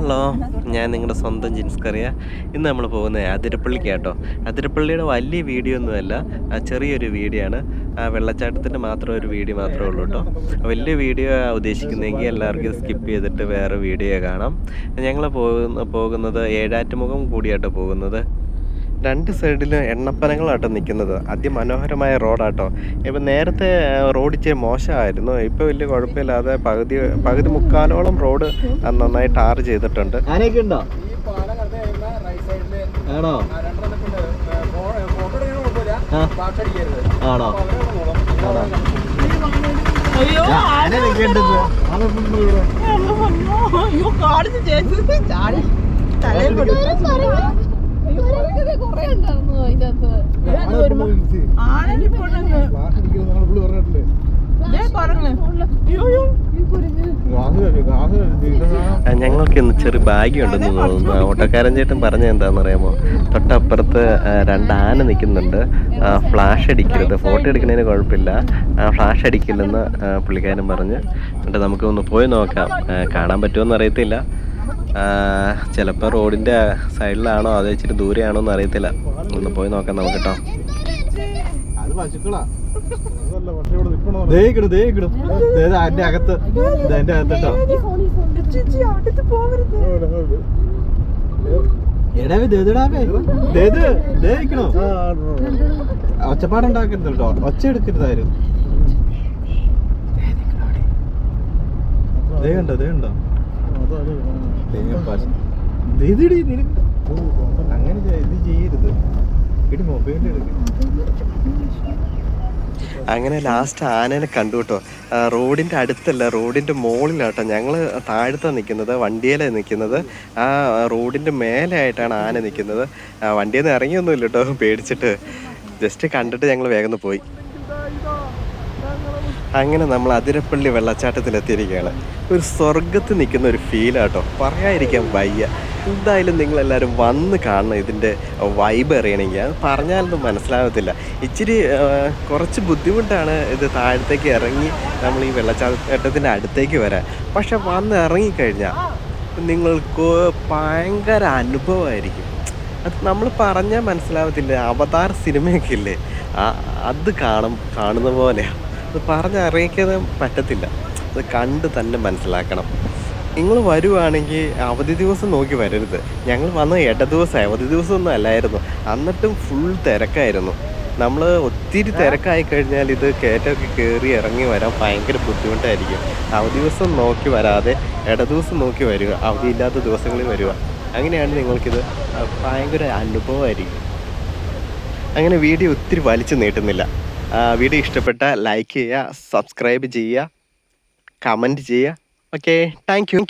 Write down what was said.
Hello, ഞാൻ നിങ്ങളുടെ സ്വന്തം ജിൻസ്കറിയ. ഇന്ന് നമ്മൾ പോകുന്നത് അതിരപ്പള്ളിക്ക് കേട്ടോ. അതിരപ്പള്ളിയുടെ വലിയ വീഡിയോ ഒന്നുമല്ല, ചെറിയൊരു വീഡിയോ ആണ്. വെള്ളച്ചാട്ടത്തിൻ്റെ മാത്രം ഒരു വീഡിയോ മാത്രമേ ഉള്ളൂ കേട്ടോ. വലിയ വീഡിയോ ഉദ്ദേശിക്കുന്നതെങ്കിൽ എല്ലാവർക്കും ഇത് സ്കിപ്പ് ചെയ്തിട്ട് വേറെ വീഡിയോ കാണാം. ഞങ്ങൾ പോകുന്നത് ഏഴാറ്റുമുഖം കൂടിയാട്ടോ പോകുന്നത്. രണ്ട് സൈഡിലും എണ്ണപ്പനകളാട്ടോ നിൽക്കുന്നത്. അതിമനോഹരമായ റോഡാട്ടോ. ഇപ്പം നേരത്തെ റോഡ് ഇച്ചിരി മോശമായിരുന്നു. ഇപ്പോൾ വലിയ കുഴപ്പമില്ലാതെ പകുതി മുക്കാലോളം റോഡ് നന്നായി ടാർ ചെയ്തിട്ടുണ്ട്. ആനയൊക്കെ ഉണ്ടോ? ആണോ? ആണോ? ഞങ്ങൾക്ക് ഇന്ന് ചെറിയ ഭാഗ്യമുണ്ടെന്ന് തോന്നുന്നു. ഓട്ടോക്കാരൻ ചേട്ടൻ പറഞ്ഞ എന്താണെന്ന് അറിയാമോ? തൊട്ടപ്പുറത്ത് രണ്ട് ആന നിൽക്കുന്നുണ്ട്. ഫ്ലാഷ് അടിക്കരുത്, ഫോട്ടോ എടുക്കുന്നതിന് കുഴപ്പമില്ല, ഫ്ലാഷ് അടിക്കില്ലെന്ന് പുള്ളിക്കാരൻ പറഞ്ഞ്. എന്നിട്ട് നമുക്കൊന്ന് പോയി നോക്കാം. കാണാൻ പറ്റുമോയെന്ന് അറിയത്തില്ല. ചിലപ്പോൾ റോഡിൻ്റെ സൈഡിലാണോ അതോ ഇച്ചിരി ദൂരെയാണോ എന്ന് അറിയത്തില്ല. ഒന്ന് പോയി നോക്കാം നമുക്ക് കേട്ടോ. അതിന്റെ അകത്ത് കേട്ടോ. ഒച്ചപ്പാടുണ്ടാക്കരുത് കേട്ടോ, ഒച്ച എടുക്കരുതായിരുന്നു. കണ്ടോ അങ്ങനെ ഇത് ചെയ്യരുത്. ഇടി മൊബൈൽ അങ്ങനെ ലാസ്റ്റ് ആനേനെ കണ്ടു കേട്ടോ. റോഡിൻ്റെ അടുത്തല്ല, റോഡിൻ്റെ മുകളിലാട്ടോ. ഞങ്ങൾ താഴത്താണ് നിൽക്കുന്നത്, വണ്ടിയിലാണ് നിൽക്കുന്നത്. ആ റോഡിൻ്റെ മേലെയായിട്ടാണ് ആന നിൽക്കുന്നത്. വണ്ടിയിൽ നിന്ന് ഇറങ്ങിയൊന്നുമില്ല കേട്ടോ, പേടിച്ചിട്ട്. ജസ്റ്റ് കണ്ടിട്ട് ഞങ്ങൾ വേഗം പോയി. അങ്ങനെ നമ്മൾ അതിരപ്പള്ളി വെള്ളച്ചാട്ടത്തിലെത്തിയിരിക്കുകയാണ്. ഒരു സ്വർഗത്ത് നിൽക്കുന്ന ഒരു ഫീലാട്ടോ, പറയാതിരിക്കാൻ വയ്യ. എന്തായാലും നിങ്ങളെല്ലാവരും വന്ന് കാണണം. ഇതിൻ്റെ വൈബ് അറിയണമെങ്കിൽ അത് പറഞ്ഞാലൊന്നും മനസ്സിലാകത്തില്ല. ഇച്ചിരി കുറച്ച് ബുദ്ധിമുട്ടാണ് ഇത് താഴത്തേക്ക് ഇറങ്ങി നമ്മൾ ഈ വെള്ളച്ചാട്ടത്തിൻ്റെ അടുത്തേക്ക് വരാൻ. പക്ഷെ വന്ന് ഇറങ്ങിക്കഴിഞ്ഞാൽ നിങ്ങൾക്ക് ഭയങ്കര അനുഭവമായിരിക്കും. അത് നമ്മൾ പറഞ്ഞാൽ മനസ്സിലാവത്തില്ല. അവതാർ സിനിമയൊക്കെ ഇല്ലേ, അത് കാണുന്ന പോലെയാണ്. അത് പറഞ്ഞറിയിക്കാൻ പറ്റത്തില്ല. അത് കണ്ട് തന്നെ മനസ്സിലാക്കണം. നിങ്ങൾ വരുവാണെങ്കിൽ അവധി ദിവസം നോക്കി വരരുത്. ഞങ്ങൾ വന്ന ദിവസം അവധി ദിവസമൊന്നും അല്ലായിരുന്നു. എന്നിട്ടും ഫുൾ തിരക്കായിരുന്നു. നമ്മൾ ഒത്തിരി തിരക്കായി കഴിഞ്ഞാൽ ഇത് കയറ്റമൊക്കെ കയറി ഇറങ്ങി വരാൻ ഭയങ്കര ബുദ്ധിമുട്ടായിരിക്കും. അവധി ദിവസം നോക്കി വരാതെ ദിവസം നോക്കി വരിക, അവധിയില്ലാത്ത ദിവസങ്ങളിൽ വരിക. അങ്ങനെയാണ് നിങ്ങൾക്കിത് ഭയങ്കര അനുഭവമായിരിക്കും. അങ്ങനെ വീഡിയോ ഒത്തിരി വലിച്ചു നീട്ടുന്നില്ല. വീഡിയോ ഇഷ്ടപ്പെട്ടാൽ ലൈക്ക് ചെയ്യുക, സബ്സ്ക്രൈബ് ചെയ്യുക, കമൻറ്റ് ചെയ്യുക. Okay, thank you.